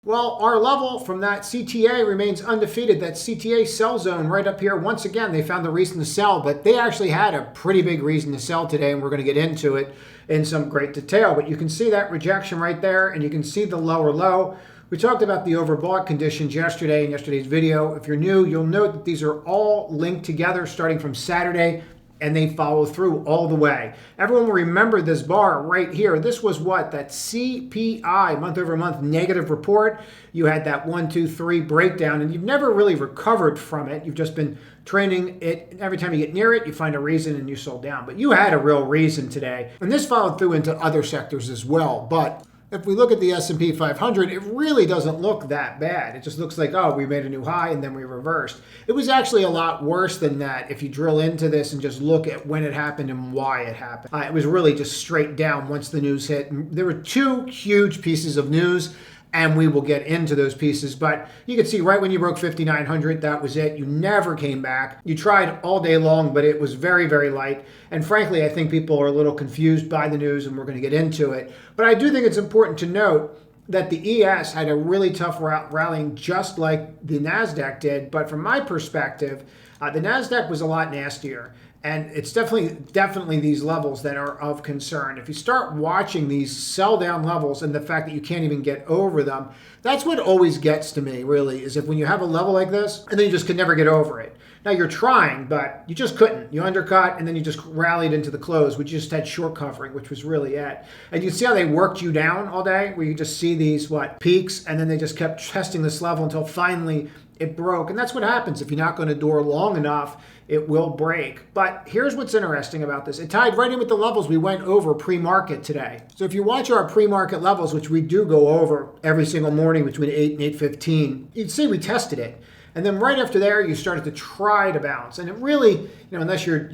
Well, our level from that CTA remains undefeated. That CTA sell zone right up here, once again, they found the reason to sell, but they actually had a pretty big reason to sell today, and we're going to get into it in some great detail. But you can see that rejection right there, and you can see the lower low. We talked about the overbought conditions yesterday in yesterday's video. If you're new, you'll note that these are all linked together starting from Saturday, and they follow through all the way. Everyone will remember this bar right here. This was what? That CPI, month over month negative report. You had that 1, 2, 3 breakdown, and you've never really recovered from it. You've just been training it. Every time you get near it, you find a reason and you sold down. But you had a real reason today. And this followed through into other sectors as well. But if we look at the S&P 500, it really doesn't look that bad. It just looks like, oh, we made a new high and then we reversed. It was actually a lot worse than that if you drill into this and just look at when it happened and why it happened. It was really just straight down once the news hit. There were two huge pieces of news, and we will get into those pieces. But you can see right when you broke 5,900, that was it. You never came back. You tried all day long, but it was very, very light. And frankly, I think people are a little confused by the news, and we're going to get into it. But I do think it's important to note that the ES had a really tough rallying just like the NASDAQ did. But from my perspective, the NASDAQ was a lot nastier. And it's definitely these levels that are of concern. If you start watching these sell down levels and the fact that you can't even get over them, that's what always gets to me, really, is if when you have a level like this and then you just could never get over it. Now you're trying, but you just couldn't. You undercut and then you just rallied into the close. We just had short covering, which was really it. And you see how they worked you down all day, where you just see these, peaks, and then they just kept testing this level until finally it broke. And that's what happens. If you're not going to endure long enough, it will break. But here's what's interesting about this. It tied right in with the levels we went over pre-market today. So if you watch our pre-market levels, which we do go over every single morning between 8 and 8:15, you'd see we tested it. And then right after there, you started to try to bounce. And it really, unless you're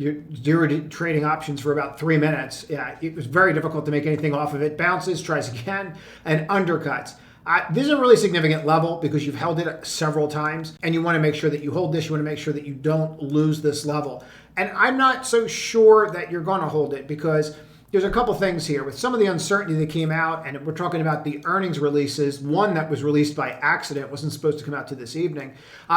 trading options for about 3 minutes, it was very difficult to make anything off of it. Bounces, tries again, and undercuts. This is a really significant level because you've held it several times, and you want to make sure that you hold this. You want to make sure that you don't lose this level. And I'm not so sure that you're going to hold it because there's a couple things here. With some of the uncertainty that came out, and we're talking about the earnings releases, one that was released by accident, wasn't supposed to come out to this evening.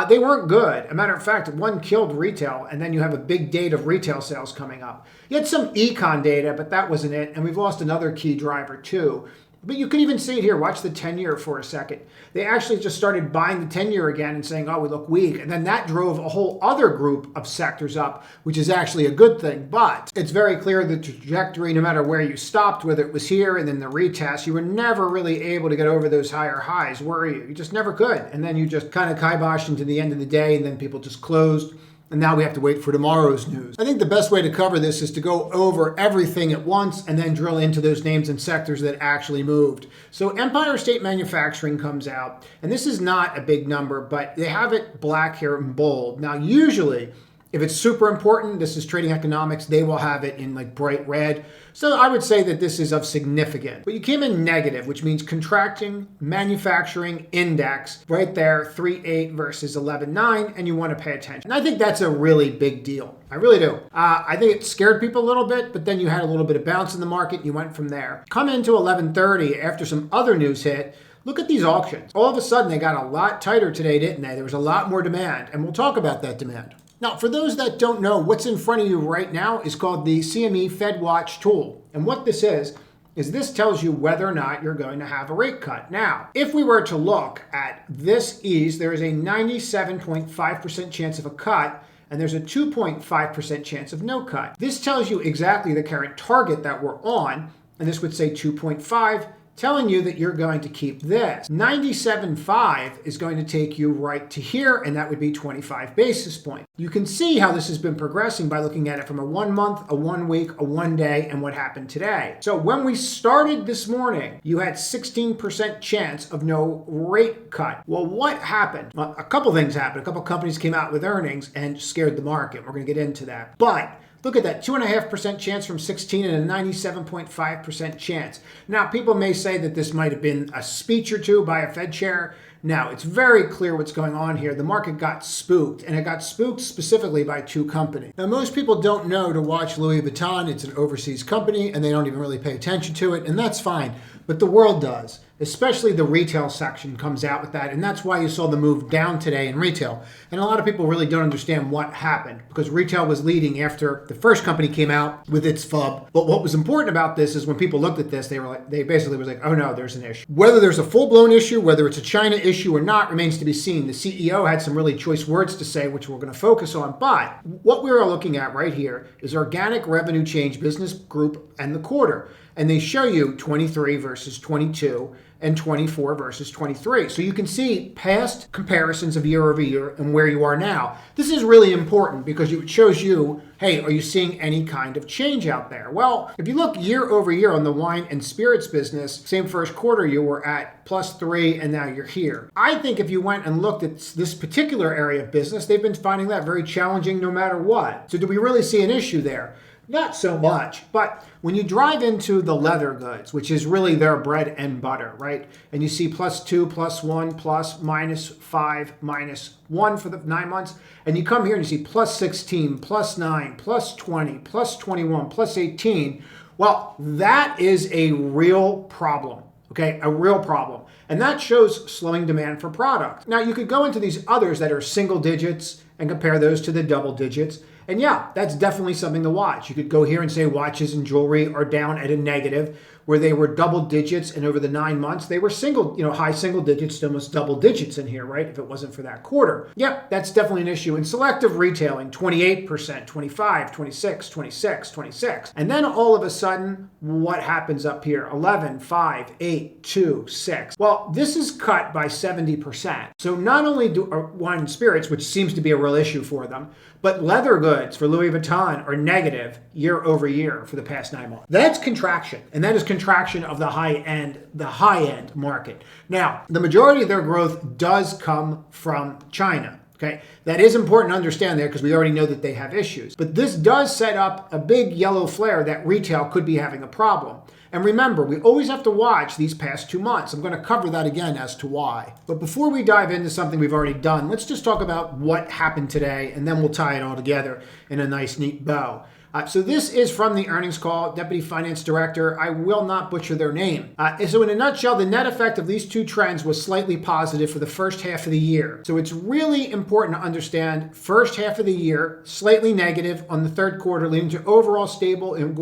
They weren't good. A matter of fact, one killed retail, and then you have a big date of retail sales coming up. You had some econ data, but that wasn't it, and we've lost another key driver too. But you can even see it here. Watch the 10-year for a second. They actually just started buying the 10-year again and saying, oh, we look weak. And then that drove a whole other group of sectors up, which is actually a good thing. But it's very clear the trajectory, no matter where you stopped, whether it was here and then the retest, you were never really able to get over those higher highs, were you? You just never could. And then you just kind of kiboshed into the end of the day, and then people just closed. And now we have to wait for tomorrow's news. I think the best way to cover this is to go over everything at once and then drill into those names and sectors that actually moved. So Empire State Manufacturing comes out, and this is not a big number, but they have it black here in bold. Now, usually, if it's super important, this is trading economics, they will have it in bright red. So I would say that this is of significance. But you came in negative, which means contracting manufacturing index right there, 3.8 versus 11.9, and you want to pay attention. And I think that's a really big deal. I really do. I think it scared people a little bit, but then you had a little bit of bounce in the market, and you went from there. Come into 11.30 after some other news hit. Look at these auctions. All of a sudden, they got a lot tighter today, didn't they? There was a lot more demand, and we'll talk about that demand. Now, for those that don't know, what's in front of you right now is called the CME FedWatch tool. And what this is this tells you whether or not you're going to have a rate cut. Now, if we were to look at this ease, there is a 97.5% chance of a cut, and there's a 2.5% chance of no cut. This tells you exactly the current target that we're on, and this would say 2.5, telling you that you're going to keep this. 97.5 is going to take you right to here, and that would be 25 basis points. You can see how this has been progressing by looking at it from a 1 month, a 1 week, a 1 day, and what happened today. So when we started this morning, you had 16% chance of no rate cut. Well, what happened? Well, a couple things happened. A couple companies came out with earnings and scared the market. We're going to get into that. But look at that, 2.5% chance from 16 and a 97.5% chance. Now, people may say that this might have been a speech or two by a Fed chair. Now, it's very clear what's going on here. The market got spooked, and it got spooked specifically by two companies. Now, most people don't know to watch Louis Vuitton. It's an overseas company, and they don't even really pay attention to it, and that's fine. but the world does. Especially the retail section comes out with that, and that's why you saw the move down today in retail. And a lot of people really don't understand what happened, because retail was leading after the first company came out with its FUB. But what was important about this is when people looked at this, they basically was like, oh no, there's an issue. Whether there's a full-blown issue, whether it's a China issue or not, remains to be seen. The CEO had some really choice words to say, which we're going to focus on. But what we are looking at right here is organic revenue change, business group, and the quarter. And they show you 23 versus 22 and 24 versus 23. So you can see past comparisons of year over year and where you are now. This is really important because it shows you, hey, are you seeing any kind of change out there? Well, if you look year over year on the wine and spirits business, same first quarter, you were at +3 and now you're here. I think if you went and looked at this particular area of business, they've been finding that very challenging no matter what. So do we really see an issue there? Not so much, but when you drive into the leather goods, which is really their bread and butter, right? And you see +2, +1, plus, -5, -1 for the 9 months. And you come here and you see +16, +9, +20, +21, +18. Well, that is a real problem, okay? A real problem. And that shows slowing demand for product. Now, you could go into these others that are single digits and compare those to the double digits. And yeah, that's definitely something to watch. You could go here and say watches and jewelry are down at a negative, where they were double digits, and over the 9 months, they were high single digits to almost double digits in here, right? If it wasn't for that quarter. Yep, that's definitely an issue. In selective retailing, 28%, 25, 26, 26, 26. And then all of a sudden, what happens up here? 11, 5, 8, 2, 6. Well, this is cut by 70%. So not only do wine and spirits, which seems to be a real issue for them, but leather goods for Louis Vuitton are negative year over year for the past 9 months. That's contraction, and that is contraction of the high-end market. Now, the majority of their growth does come from China. Okay, that is important to understand there because we already know that they have issues. But this does set up a big yellow flare that retail could be having a problem. And remember, we always have to watch these past 2 months. I'm going to cover that again as to why. But before we dive into something we've already done, let's just talk about what happened today, and then we'll tie it all together in a nice, neat bow. So this is from the earnings call, Deputy Finance Director. I will not butcher their name. So in a nutshell, the net effect of these two trends was slightly positive for the first half of the year. So it's really important to understand first half of the year, slightly negative on the third quarter, leading to overall stable and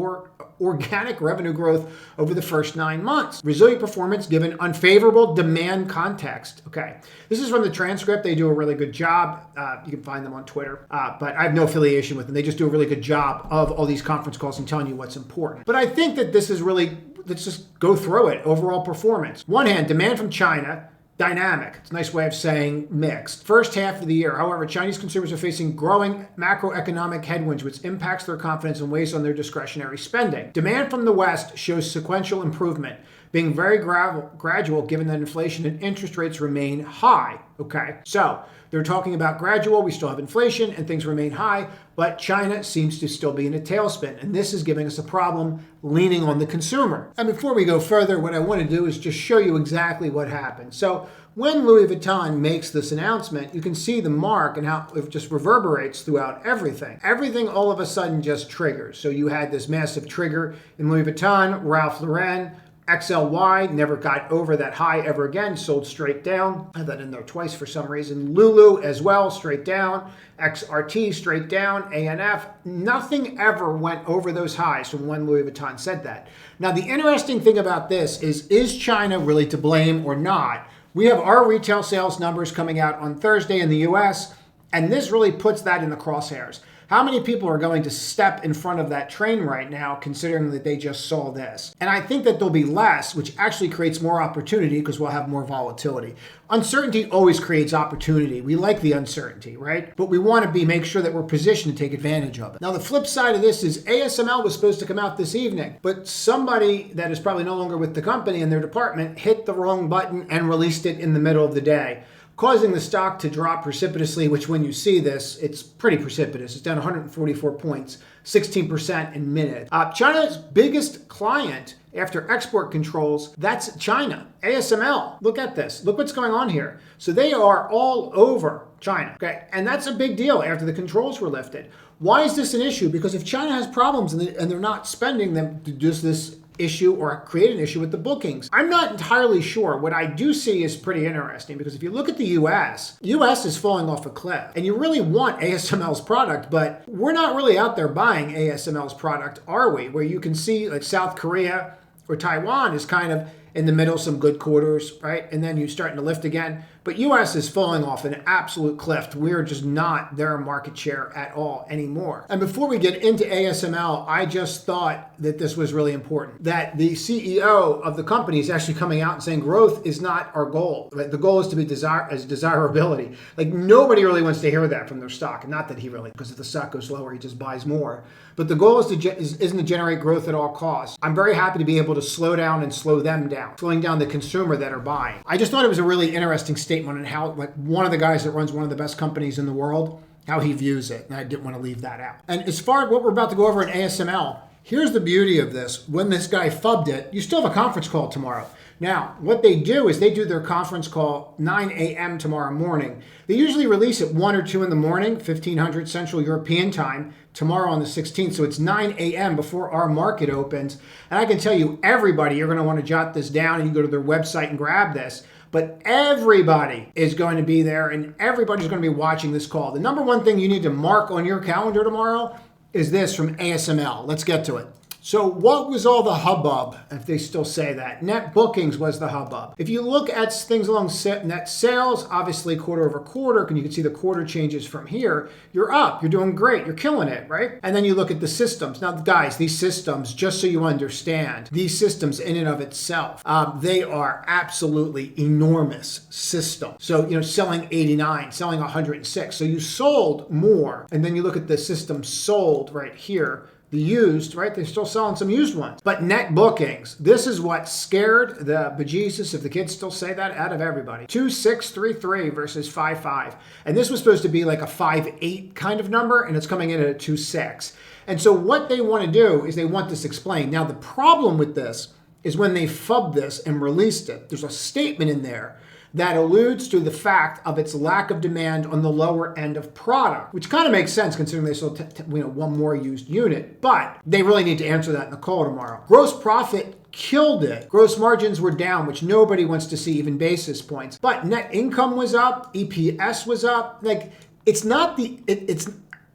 organic revenue growth over the first 9 months. Resilient performance given unfavorable demand context. Okay, this is from the transcript. They do a really good job. You can find them on Twitter, but I have no affiliation with them. They just do a really good job of all these conference calls and telling you what's important. But I think that this is really, let's just go through it. Overall performance. One hand, demand from China, dynamic. It's a nice way of saying mixed. First half of the year, however, Chinese consumers are facing growing macroeconomic headwinds, which impacts their confidence and weighs on their discretionary spending. Demand from the West shows sequential improvement, being very gradual given that inflation and interest rates remain high. Okay, so they're talking about gradual, we still have inflation and things remain high, but China seems to still be in a tailspin. And this is giving us a problem leaning on the consumer. And before we go further, what I want to do is just show you exactly what happened. So when Louis Vuitton makes this announcement, you can see the mark and how it just reverberates throughout everything. Everything all of a sudden just triggers. So you had this massive trigger in Louis Vuitton, Ralph Lauren, XLY never got over that high ever again, sold straight down. I had that in there twice for some reason. Lulu as well, straight down. XRT, straight down. ANF, nothing ever went over those highs from when Louis Vuitton said that. Now, the interesting thing about this is China really to blame or not? We have our retail sales numbers coming out on Thursday in the US, and this really puts that in the crosshairs. How many people are going to step in front of that train right now, considering that they just saw this? And I think that there'll be less, which actually creates more opportunity because we'll have more volatility. Uncertainty always creates opportunity. We like the uncertainty, right? But we want to make sure that we're positioned to take advantage of it. Now, the flip side of this is ASML was supposed to come out this evening, but somebody that is probably no longer with the company in their department hit the wrong button and released it in the middle of the day, causing the stock to drop precipitously, which when you see this, it's pretty precipitous. It's down 144 points, 16% in minutes. China's biggest client after export controls, that's China, ASML. Look at this. Look what's going on here. So they are all over China, okay? And that's a big deal after the controls were lifted. Why is this an issue? Because if China has problems and they're not spending them, does this issue or create an issue with the bookings. I'm not entirely sure. What I do see is pretty interesting because if you look at the US is falling off a cliff and you really want ASML's product, but we're not really out there buying ASML's product, are we? Where you can see like South Korea or Taiwan is kind of in the middle, some good quarters, right? And then you're starting to lift again. But US is falling off an absolute cliff. We're just not their market share at all anymore. And before we get into ASML, I just thought that this was really important. That the CEO of the company is actually coming out and saying growth is not our goal. Right? The goal is to be desirability. Like nobody really wants to hear that from their stock. Not that he really, because if the stock goes lower, he just buys more. But the goal isn't to generate growth at all costs. I'm very happy to be able to slow down and slow them down, slowing down the consumer that are buying. I just thought it was a really interesting statement on how, like, one of the guys that runs one of the best companies in the world, how he views it. And I didn't want to leave that out. And as far as what we're about to go over in ASML, here's the beauty of this. When this guy fubbed it, you still have a conference call tomorrow. Now, what they do is they do their conference call 9 a.m. tomorrow morning. They usually release at 1 or 2 in the morning, 1500 Central European time, tomorrow on the 16th. So it's 9 a.m. before our market opens. And I can tell you, everybody, you're going to want to jot this down and you go to their website and grab this. But everybody is going to be there and everybody's going to be watching this call. The number one thing you need to mark on your calendar tomorrow is this from ASML. Let's get to it. So what was all the hubbub, if they still say that? Net bookings was the hubbub. If you look at things along net sales, obviously quarter over quarter, and you can see the quarter changes from here, you're up, you're doing great, you're killing it, right? And then you look at the systems. Now, guys, these systems, just so you understand, these systems in and of itself, they are absolutely enormous systems. So, selling 89, selling 106. So you sold more. And then you look at the system sold right here. The used, right? They're still selling some used ones. But net bookings, this is what scared the bejesus, if the kids still say that, out of everybody. 2633 versus 55. And this was supposed to be like a 58 kind of number, and it's coming in at a 26. And so what they want to do is they want this explained. Now, the problem with this is when they fubbed this and released it, there's a statement in there that alludes to the fact of its lack of demand on the lower end of product, which kind of makes sense considering they sold one more used unit, but they really need to answer that in the call tomorrow. Gross profit killed it. Gross margins were down, which nobody wants to see, even basis points, but net income was up, EPS was up. Like, it's not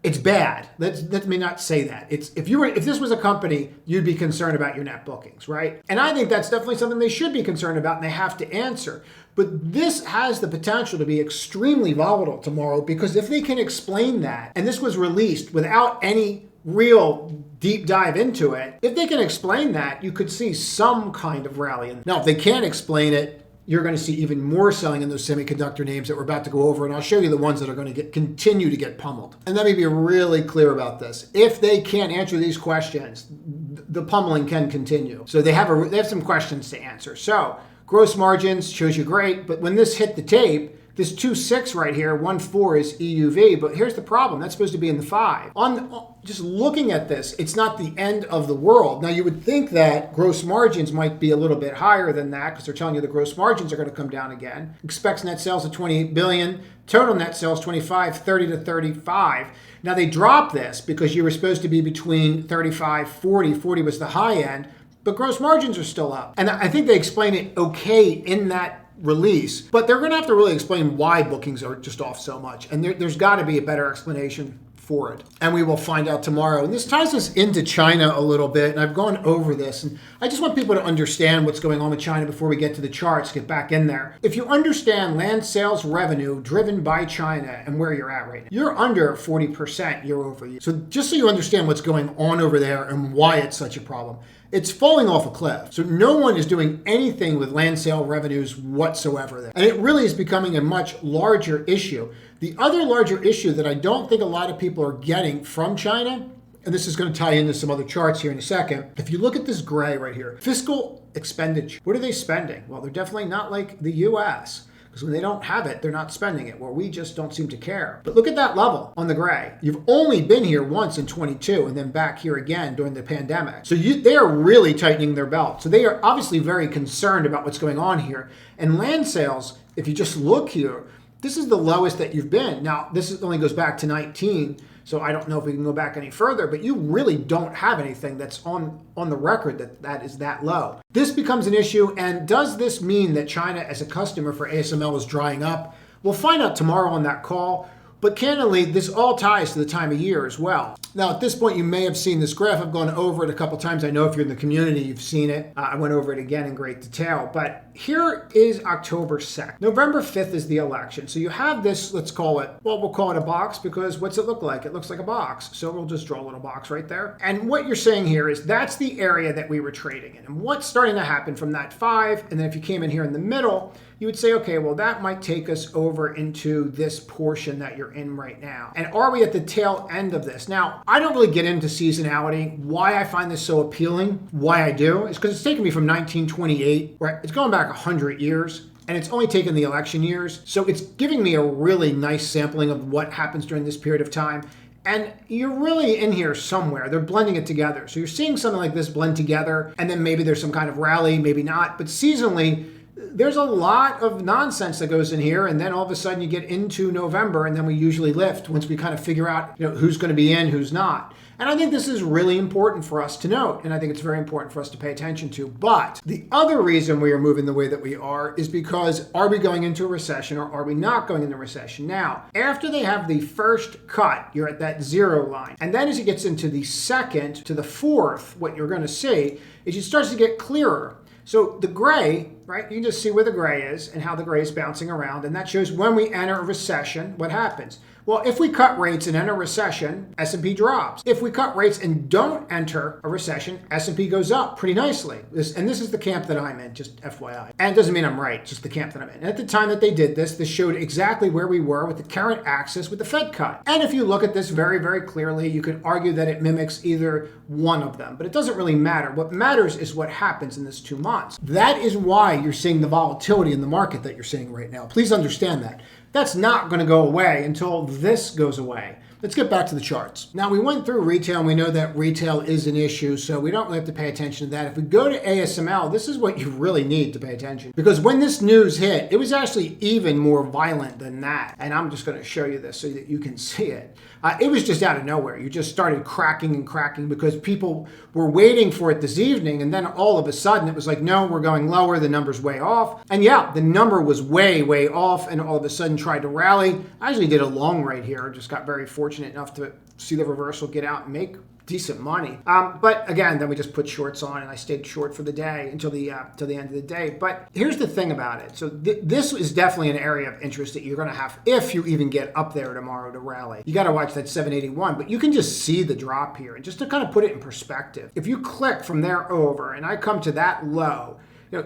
it's bad. Let me not say that. If this was a company, you'd be concerned about your net bookings, right? And I think that's definitely something they should be concerned about and they have to answer. But this has the potential to be extremely volatile tomorrow because if they can explain that, and this was released without any real deep dive into it, if they can explain that, you could see some kind of rally. Now, if they can't explain it, you're going to see even more selling in those semiconductor names that we're about to go over, and I'll show you the ones that are going to continue to get pummeled. And let me be really clear about this. If they can't answer these questions, the pummeling can continue. So they have some questions to answer. So gross margins shows you great, but when this hit the tape, this 2.6 right here, 1.4 is EUV, but here's the problem. That's supposed to be in the 5. Just looking at this, it's not the end of the world. Now, you would think that gross margins might be a little bit higher than that because they're telling you the gross margins are going to come down again. Expects net sales of 28 billion, total net sales 25, 30 to 35. Now, they dropped this because you were supposed to be between 35, 40. 40 was the high end, but gross margins are still up. And I think they explain it okay in that release, but they're going to have to really explain why bookings are just off so much. And there's got to be a better explanation for it. And we will find out tomorrow. And this ties us into China a little bit. And I've gone over this. And I just want people to understand what's going on with China before we get to the charts, get back in there. If you understand land sales revenue driven by China and where you're at right now, you're under 40% year over year. So just so you understand what's going on over there and why it's such a problem. It's falling off a cliff. So no one is doing anything with land sale revenues whatsoever there. And it really is becoming a much larger issue. The other larger issue that I don't think a lot of people are getting from China, and this is going to tie into some other charts here in a second. If you look at this gray right here, fiscal expenditure, what are they spending? Well, they're definitely not like the US. Because when they don't have it, they're not spending it. Well, we just don't seem to care. But look at that level on the gray. You've only been here once in 22 and then back here again during the pandemic. So they are really tightening their belt. So they are obviously very concerned about what's going on here. And land sales, if you just look here, This is the lowest that you've been. Now, only goes back to 19, so I don't know if we can go back any further, but you really don't have anything that's on the record that is that low. This becomes an issue, and does this mean that China as a customer for ASML is drying up? We'll find out tomorrow on that call. But candidly, this all ties to the time of year as well. Now, at this point, you may have seen this graph. I've gone over it a couple times. I know if you're in the community, you've seen it. I went over it again in great detail. But here is October 2nd. November 5th is the election. So you have this, let's call it, well, we'll call it a box because what's it look like? It looks like a box. So we'll just draw a little box right there. And what you're saying here is that's the area that we were trading in. And what's starting to happen from that 5, and then if you came in here in the middle, you would say, okay, well, that might take us over into this portion that you're in right now. And are we at the tail end of this? Now, I don't really get into seasonality. Why I find this so appealing, why I do, is because it's taken me from 1928, right? It's going back 100 years. And it's only taken the election years. So it's giving me a really nice sampling of what happens during this period of time. And you're really in here somewhere. They're blending it together. So you're seeing something like this blend together, and then maybe there's some kind of rally, maybe not. But seasonally, there's a lot of nonsense that goes in here, and then all of a sudden you get into November, and then we usually lift once we kind of figure out, who's going to be in, who's not. And I think this is really important for us to note, and I think it's very important for us to pay attention to. But the other reason we are moving the way that we are is because are we going into a recession or are we not going into a recession? Now, after they have the first cut, you're at that 0 line. And then as it gets into the second to the fourth, what you're going to see is it starts to get clearer. So the gray, right, you can just see where the gray is and how the gray is bouncing around. And that shows when we enter a recession, what happens. Well, if we cut rates and enter a recession, S&P drops. If we cut rates and don't enter a recession, S&P goes up pretty nicely. This is the camp that I'm in, just FYI. And it doesn't mean I'm right, just the camp that I'm in. And at the time that they did this showed exactly where we were with the current axis with the Fed cut. And if you look at this very, very clearly, you could argue that it mimics either one of them. But it doesn't really matter. What matters is what happens in this 2 months. That is why you're seeing the volatility in the market that you're seeing right now. Please understand that. That's not going to go away until this goes away. Let's get back to the charts. Now, we went through retail, and we know that retail is an issue, so we don't really have to pay attention to that. If we go to ASML, this is what you really need to pay attention. Because when this news hit, it was actually even more violent than that. And I'm just going to show you this so that you can see it. It was just out of nowhere. You just started cracking and cracking because people were waiting for it this evening, and then all of a sudden it was like, no, we're going lower, the number's way off. And yeah, the number was way, way off, and all of a sudden tried to rally. I actually did a long right here, just got very fortunate enough to see the reversal get out and make decent money. But again, then we just put shorts on, and I stayed short for the day until the end of the day. But here's the thing about it. So this is definitely an area of interest that you're going to have if you even get up there tomorrow to rally. You got to watch that 781, but you can just see the drop here. And just to kind of put it in perspective, if you click from there over and I come to that low,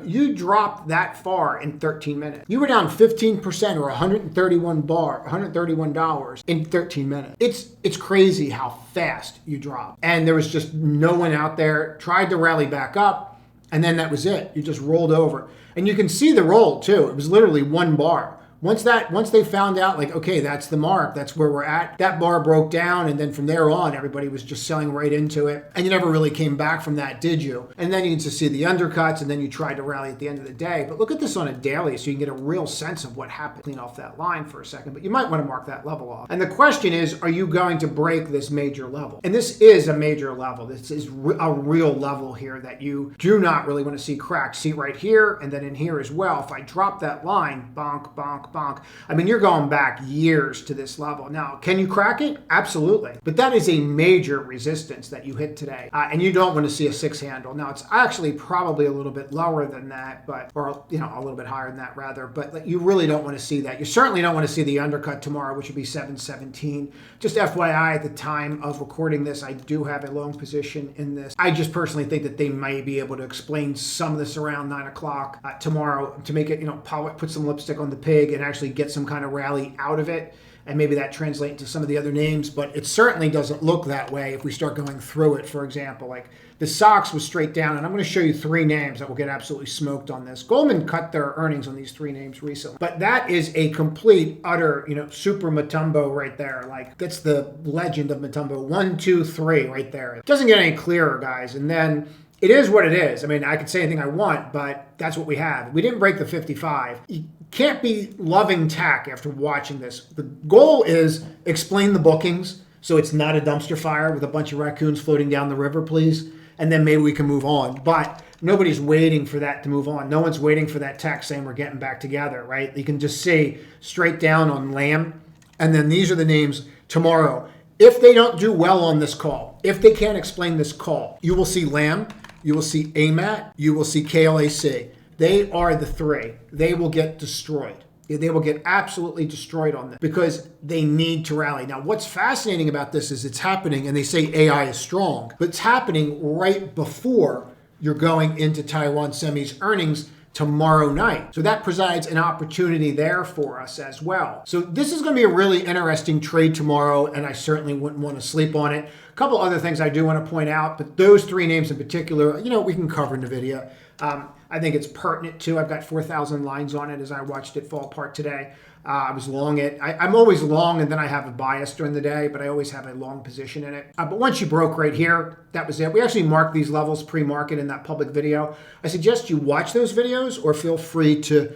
you dropped that far in 13 minutes. You were down 15% or $131 in 13 minutes. It's crazy how fast you dropped. And there was just no one out there, tried to rally back up, and then that was it. You just rolled over. And you can see the roll too. It was literally 1 bar. Once they found out, like, okay, that's the mark, that's where we're at, that bar broke down, and then from there on, everybody was just selling right into it. And you never really came back from that, did you? And then you can just see the undercuts, and then you tried to rally at the end of the day. But look at this on a daily so you can get a real sense of what happened. Clean off that line for a second, but you might want to mark that level off. And the question is, are you going to break this major level? And this is a major level. This is a real level here that you do not really want to see cracked. See right here, and then in here as well. If I drop that line, bonk, bonk, bonk. I mean, you're going back years to this level. Now, can you crack it? Absolutely. But that is a major resistance that you hit today. And you don't want to see a 6 handle. Now, it's actually probably a little bit lower than that, or a little bit higher than that rather, but you really don't want to see that. You certainly don't want to see the undercut tomorrow, which would be 717. Just FYI, at the time of recording this, I do have a long position in this. I just personally think that they might be able to explain some of this around 9 o'clock tomorrow to make it, put some lipstick on the pig and actually get some kind of rally out of it, and maybe that translates to some of the other names, but it certainly doesn't look that way if we start going through it. For example, like the SOX was straight down, and I'm going to show you 3 names that will get absolutely smoked on this. Goldman cut their earnings on these 3 names recently, but that is a complete, utter, super Mutombo right there. Like, that's the legend of Mutombo. 1, 2, 3 right there. It doesn't get any clearer, guys. And then it is what it is. I mean, I could say anything I want, but that's what we have. We didn't break the 55. You can't be loving tech after watching this. The goal is explain the bookings so it's not a dumpster fire with a bunch of raccoons floating down the river, please. And then maybe we can move on. But nobody's waiting for that to move on. No one's waiting for that text saying we're getting back together, right? You can just see straight down on Lamb. And then these are the names tomorrow. If they don't do well on this call, if they can't explain this call, you will see Lamb, you will see AMAT, you will see KLAC. They are the three. They will get destroyed. They will get absolutely destroyed on this because they need to rally. Now, what's fascinating about this is it's happening, and they say AI is strong, but it's happening right before you're going into Taiwan Semi's earnings tomorrow night. So that provides an opportunity there for us as well. So this is going to be a really interesting trade tomorrow, and I certainly wouldn't want to sleep on it. A couple other things I do want to point out, but those three names in particular, we can cover in the video. I think it's pertinent too. I've got 4,000 lines on it as I watched it fall apart today. I was long it. I'm always long, and then I have a bias during the day, but I always have a long position in it. But once you broke right here, that was it. We actually marked these levels pre-market in that public video. I suggest you watch those videos, or feel free to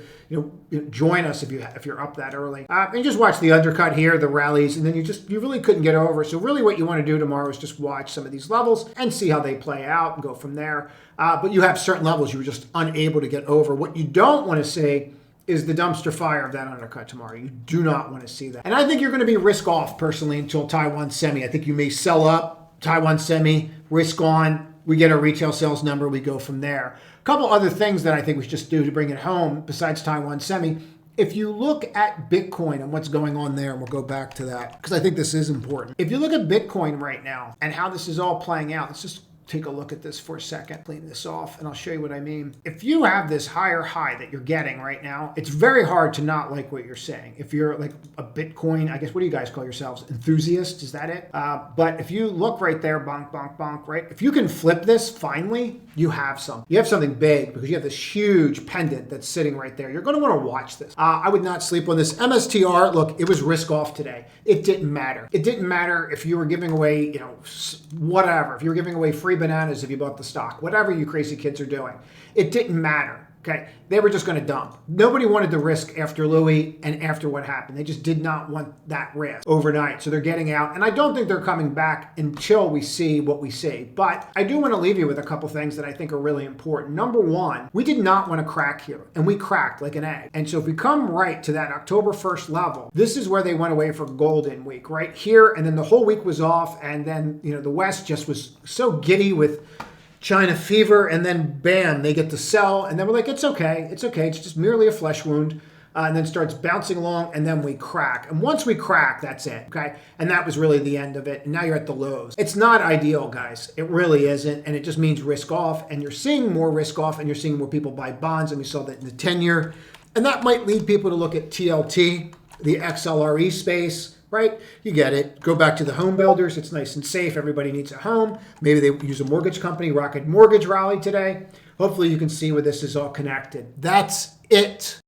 join us if you're up that early. And just watch the undercut here, the rallies, and then you really couldn't get over. So really what you want to do tomorrow is just watch some of these levels and see how they play out and go from there. But you have certain levels you were just unable to get over. What you don't want to see is the dumpster fire of that undercut tomorrow. You do not want to see that. And I think you're going to be risk off personally until Taiwan Semi. I think you may sell up Taiwan Semi, risk on. We get our retail sales number. We go from there. A couple other things that I think we should just do to bring it home besides Taiwan Semi. If you look at Bitcoin and what's going on there, and we'll go back to that because I think this is important. If you look at Bitcoin right now and how this is all playing out, let's just take a look at this for a second, clean this off, and I'll show you what I mean. If you have this higher high that you're getting right now, it's very hard to not like what you're saying. If you're like a Bitcoin, I guess, what do you guys call yourselves? Enthusiast, is that it? But if you look right there, bonk, bonk, bonk, right? If you can flip this finally, you have something. You have something big because you have this huge pendant that's sitting right there. You're going to want to watch this. I would not sleep on this. MSTR, look, it was risk off today. It didn't matter. It didn't matter if you were giving away, whatever. If you were giving away free bananas if you bought the stock, whatever you crazy kids are doing. It didn't matter. Okay, they were just going to dump. Nobody wanted the risk after Louis and after what happened. They just did not want that risk overnight. So they're getting out. And I don't think they're coming back until we see what we see. But I do want to leave you with a couple things that I think are really important. Number one, we did not want to crack here. And we cracked like an egg. And so if we come right to that October 1st level, this is where they went away for Golden Week, right here. And then the whole week was off. And then, the West just was so giddy with China fever, and then bam, they get to sell, and then we're like, it's okay, it's just merely a flesh wound, and then starts bouncing along, and then we crack. And once we crack, that's it, okay? And that was really the end of it, and now you're at the lows. It's not ideal, guys. It really isn't, and it just means risk off, and you're seeing more risk off, and you're seeing more people buy bonds, and we saw that in the 10-year, and that might lead people to look at TLT, the XLRE space, right? You get it. Go back to the home builders. It's nice and safe. Everybody needs a home. Maybe they use a mortgage company. Rocket Mortgage rally today. Hopefully you can see where this is all connected. That's it.